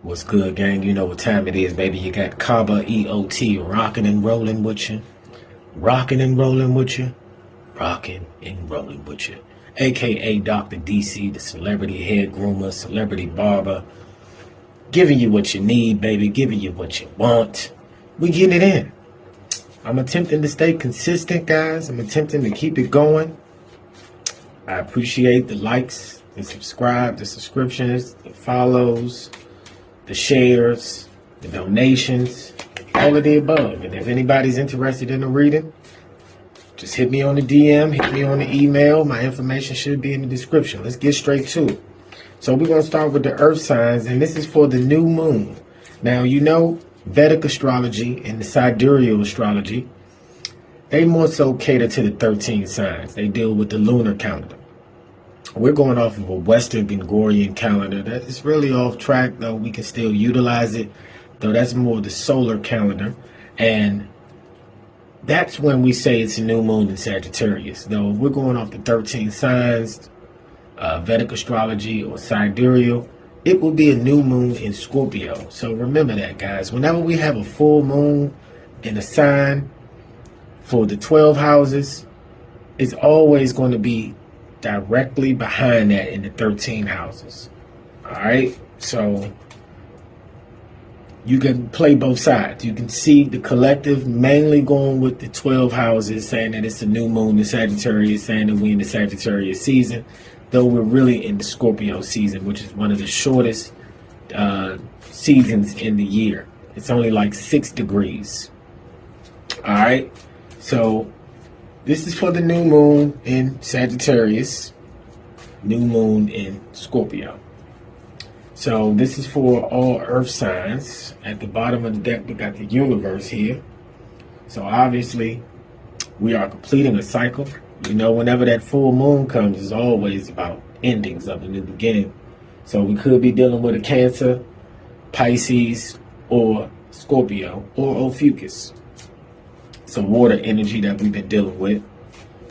What's good, gang? You know what time it is, baby. You got Kaba EOT rocking and rolling with you. Rocking and rolling with you. Rocking and rolling with you. AKA Dr. DC, the celebrity hair groomer, celebrity barber. Giving you what you need, baby. Giving you what you want. We getting it in. I'm attempting to stay consistent, guys. I'm attempting to keep it going. I appreciate the likes, the subscribe, the subscriptions, the follows, the shares, the donations, all of the above. And if anybody's interested in a reading, just hit me on the DM, hit me on the email. My information should be in the description. Let's get straight to it. So we're going to start with the earth signs, and this is for the new moon. Now, you know, Vedic astrology and the Sidereal astrology, they more so cater to the 13 signs. They deal with the lunar calendar. We're going off of a Western Gregorian calendar that is really off track, though we can still utilize it, though that's more the solar calendar. And that's when we say it's a new moon in Sagittarius. Though if we're going off the 13 signs, Vedic astrology or Sidereal, it will be a new moon in Scorpio. So remember that, guys. Whenever we have a full moon in a sign for the 12 houses, it's always going to be directly behind that in the 13 houses. All right, so you can play both sides. You can see the collective mainly going with the 12 houses, saying that it's a new moon in Sagittarius, saying that we're in the Sagittarius season, though we're really in the Scorpio season, which is one of the shortest seasons in the year. It's only like 6 degrees. All right, so this is for the new moon in Sagittarius, new moon in Scorpio. So this is for all earth signs. At the bottom of the deck, we got the universe here. So obviously, we are completing a cycle. You know, whenever that full moon comes, it's always about endings of a new beginning. So we could be dealing with a Cancer, Pisces, or Scorpio, or Ophiuchus. Some water energy that we've been dealing with.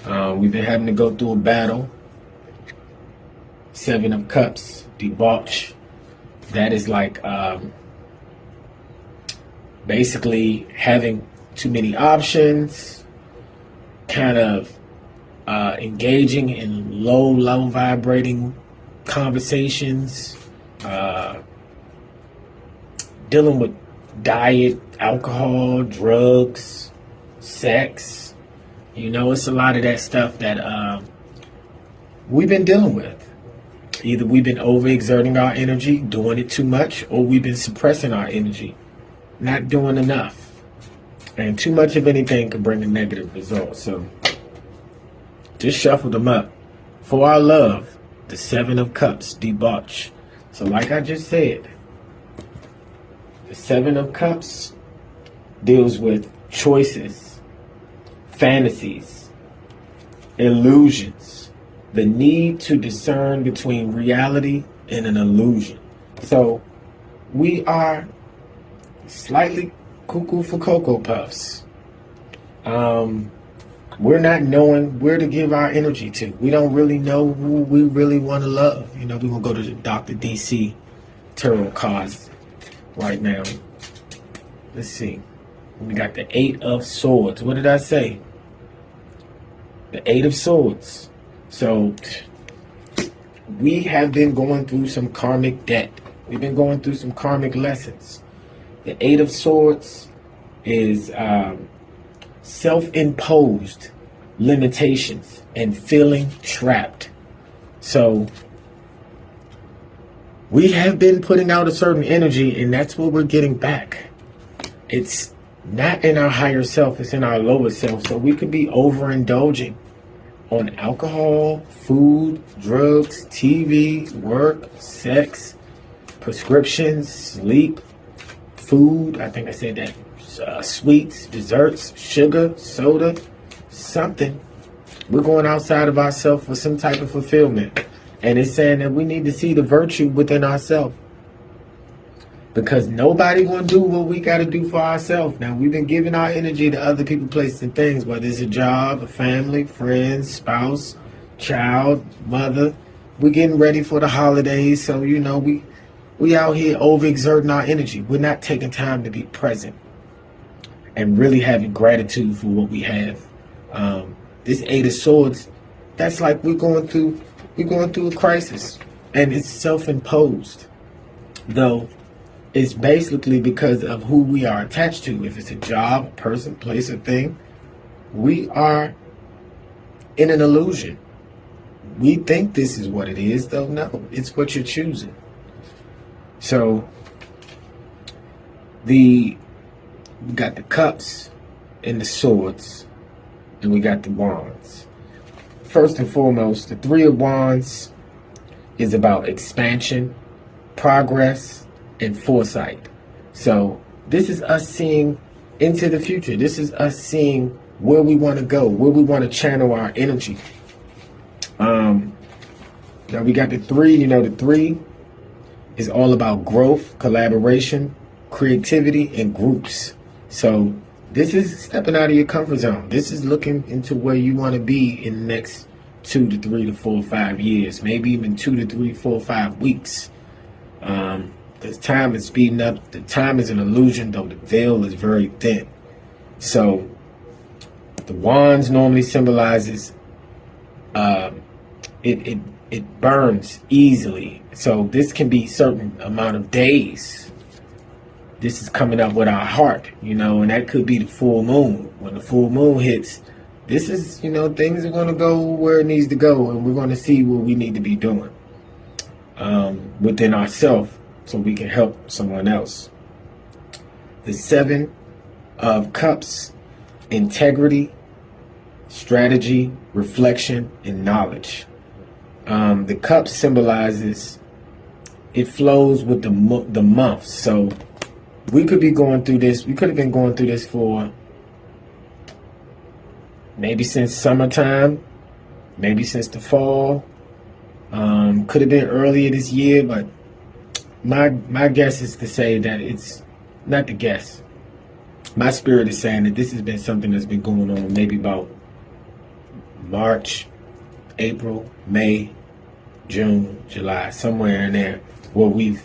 We've been having to go through a battle. 7 of Cups, debauch. That is like basically having too many options, kind of engaging in low vibrating conversations, dealing with diet, alcohol, drugs, sex. You know, it's a lot of that stuff that we've been dealing with. Either we've been overexerting our energy, doing it too much, or we've been suppressing our energy, not doing enough. And too much of anything can bring a negative result. So just shuffle them up. For our love, the 7 of Cups, debauch. So like I just said, the 7 of Cups deals with choices, fantasies, illusions, the need to discern between reality and an illusion. So we are slightly cuckoo for Cocoa Puffs. We're not knowing where to give our energy to. We don't really know who we really want to love. You know, we're going to go to the Dr. DC tarot cards right now. Let's see. We got the 8 of Swords. What did I say? The 8 of Swords. So we have been going through some karmic debt. We've been going through some karmic lessons. The 8 of Swords is self-imposed limitations and feeling trapped. So we have been putting out a certain energy, and that's what we're getting back. It's not in our higher self, it's in our lower self. So we could be overindulging on alcohol, food, drugs, TV, work, sex, prescriptions, sleep, food. I think I said that. Sweets, desserts, sugar, soda, something. We're going outside of ourselves for some type of fulfillment. And it's saying that we need to see the virtue within ourselves. Because nobody gonna do what we gotta do for ourselves. Now, we've been giving our energy to other people, places, and things, whether it's a job, a family, friends, spouse, child, mother. We're getting ready for the holidays, so you know we we out here overexerting our energy. We're not taking time to be present and really having gratitude for what we have. This Eight of Swords, that's like we're going through a crisis, and it's self-imposed, though it's basically because of who we are attached to. If it's a job, a person, place, or thing, we are in an illusion. We think this is what it is, though no, it's what you're choosing. So we got the cups and the swords, and we got the wands. First and foremost, the Three of Wands is about expansion, progress, and foresight. So this is us seeing into the future. This is us seeing where we want to go, where we want to channel our energy. Now we got the three. The three is all about growth, collaboration, creativity, and groups. So this is stepping out of your comfort zone. This is looking into where you want to be in the next 2 to 3 to 4 5 years, maybe even 2 to 3, 4, 5 weeks. The time is speeding up. The time is an illusion, though the veil is very thin. So the wands normally symbolizes it burns easily. So this can be certain amount of days. This is coming up with our heart, and that could be the full moon. When the full moon hits, this is, things are going to go where it needs to go, and we're going to see what we need to be doing within ourselves so we can help someone else. The Seven of Cups, integrity, strategy, reflection, and knowledge. The cup symbolizes, it flows with the months. So we could be going through this. We could have been going through this for maybe since summertime, maybe since the fall. Could have been earlier this year, but my guess is to say that it's not the guess. My spirit is saying that this has been something that's been going on maybe about March, April, May, June, July, somewhere in there, where we've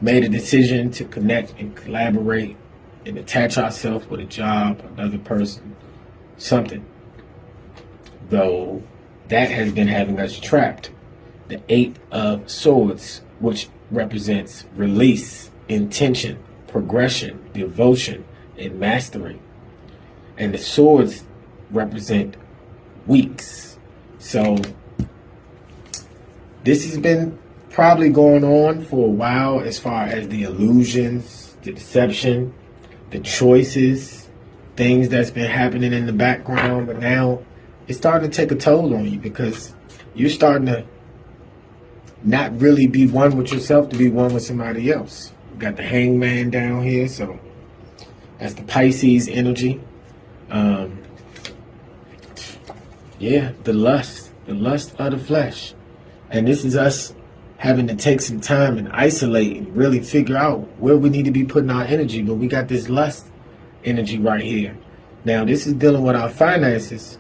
made a decision to connect and collaborate and attach ourselves with a job, another person, something. Though that has been having us trapped. The Eight of Swords, which represents release, intention, progression, devotion, and mastery. And the swords represent weeks. So this has been probably going on for a while, as far as the illusions, the deception, the choices, things that's been happening in the background. But now it's starting to take a toll on you, because you're starting to not really be one with yourself, to be one with somebody else. You got the Hangman down here, so that's the Pisces energy. Yeah, the lust of the flesh. And this is us having to take some time and isolate and really figure out where we need to be putting our energy. But we got this lust energy right here. Now, this is dealing with our finances.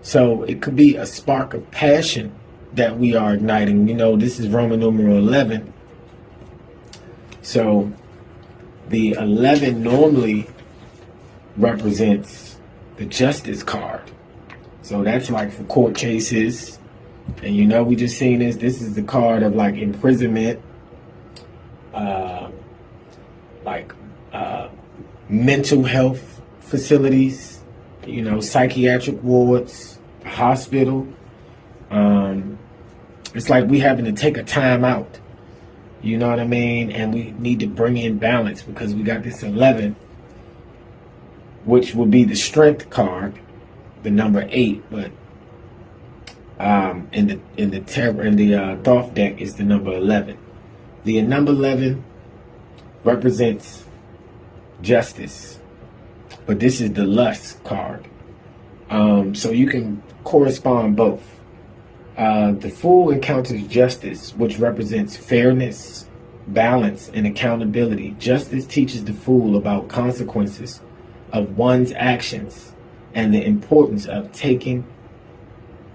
So it could be a spark of passion that we are igniting. This is Roman numeral 11. So the 11 normally represents the Justice card. So that's like for court cases. And we just seen this. This is the card of like imprisonment, mental health facilities, psychiatric wards, hospital. It's like we having to take a time out. You know what I mean? And we need to bring in balance, because we got this 11, which will be the Strength card, the number 8, but in the Thoth deck is the number 11. The number 11 represents justice, but this is the Lust card. So you can correspond both. The Fool encounters justice, which represents fairness, balance, and accountability. Justice teaches the fool about consequences of one's actions and the importance of taking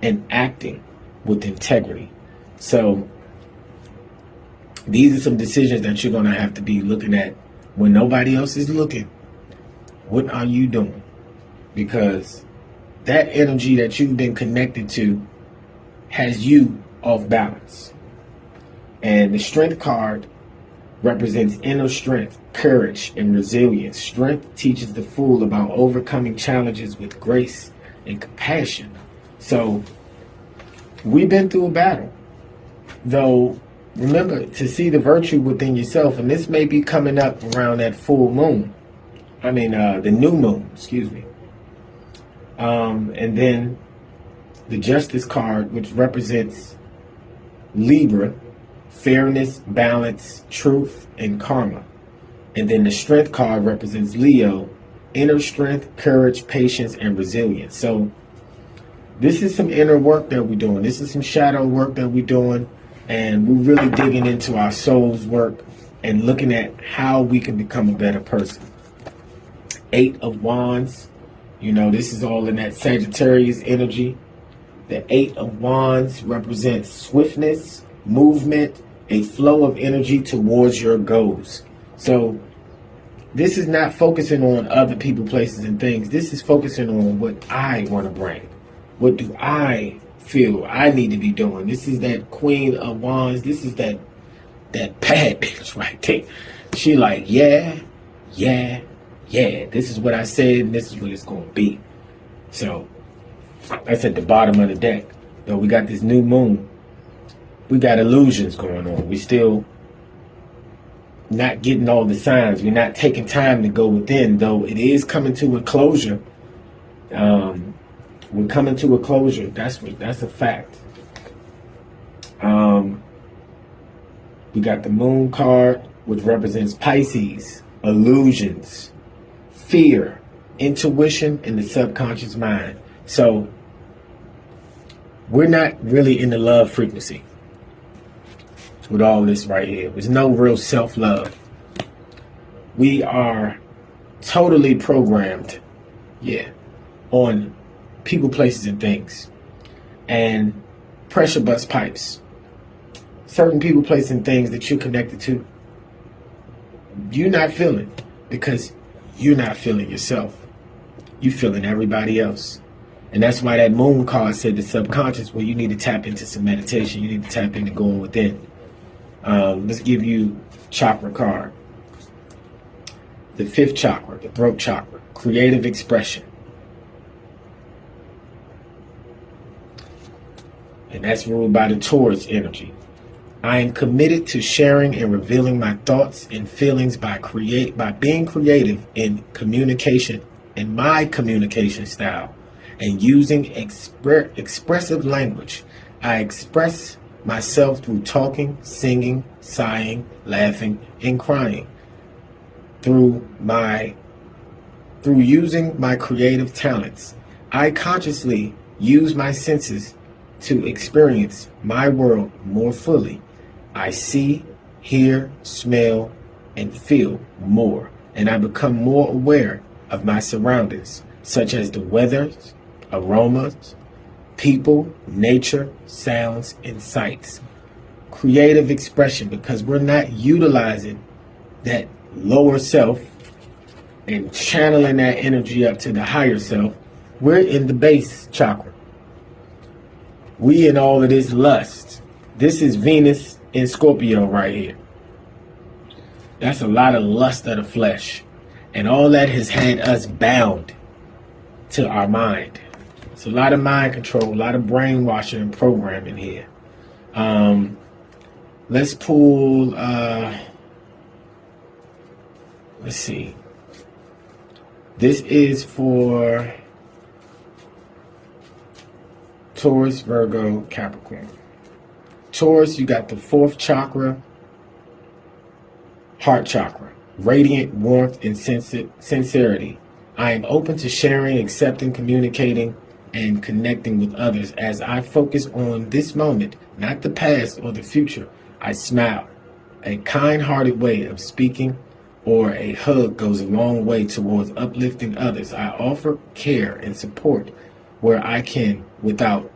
and acting with integrity. So These are some decisions that you're going to have to be looking at when nobody else is looking. What are you doing? Because that energy that you've been connected to has you off balance. And the Strength card represents inner strength, courage, and resilience. Strength teaches the fool about overcoming challenges with grace and compassion. So we've been through a battle. Though, remember to see the virtue within yourself, and this may be coming up around that full moon. The new moon, excuse me. And then the Justice card, which represents Libra, fairness, balance, truth, and karma. And then the Strength card represents Leo, inner strength, courage, patience, and resilience. So this is some inner work that we're doing. This is some shadow work that we're doing. And we're really digging into our soul's work and looking at how we can become a better person. 8 of Wands. This is all in that Sagittarius energy. The 8 of Wands represents swiftness, movement, a flow of energy towards your goals. So this is not focusing on other people, places, and things. This is focusing on what I want to bring. What do I feel I need to be doing? This is that Queen of Wands. This is that bad bitch right there. She like, yeah. This is what I said, and this is what it's going to be. So that's at the bottom of the deck. Though we got this new moon. We got illusions going on. We still not getting all the signs. We're not taking time to go within, though it is coming to a closure. We're coming to a closure. That's a fact. We got the Moon card, which represents Pisces, illusions, fear, intuition, and the subconscious mind. So we're not really in the love frequency with all this right here. There's no real self-love. We are totally programmed, on people, places, and things. And pressure bust pipes. Certain people, places, and things that you're connected to, you're not feeling because you're not feeling yourself. You're feeling everybody else. And that's why that Moon card said the subconscious, well, you need to tap into some meditation. You need to tap into going within. Let's give you Chakra card. The 5th chakra, the throat chakra, creative expression. And that's ruled by the Taurus energy. I am committed to sharing and revealing my thoughts and feelings by being creative in communication, in my communication style, and using expressive language. I express myself through talking, singing, sighing, laughing, and crying. Through using my creative talents, I consciously use my senses to experience my world more fully. I see, hear, smell, and feel more, and I become more aware of my surroundings, such as the weather, aromas, people, nature, sounds, and sights. Creative expression, because we're not utilizing that lower self and channeling that energy up to the higher self. We're in the base chakra. We in all of this lust. This is Venus in Scorpio right here. That's a lot of lust of the flesh. And all that has had us bound to our mind. It's a lot of mind control, a lot of brainwashing and programming here. Let's pull, let's see. This is for Taurus, Virgo, Capricorn. Taurus, you got the 4th chakra, heart chakra, radiant warmth and sincerity. I am open to sharing, accepting, communicating, and connecting with others. As I focus on this moment, not the past or the future, I smile. A kind-hearted way of speaking or a hug goes a long way towards uplifting others. I offer care and support where I can without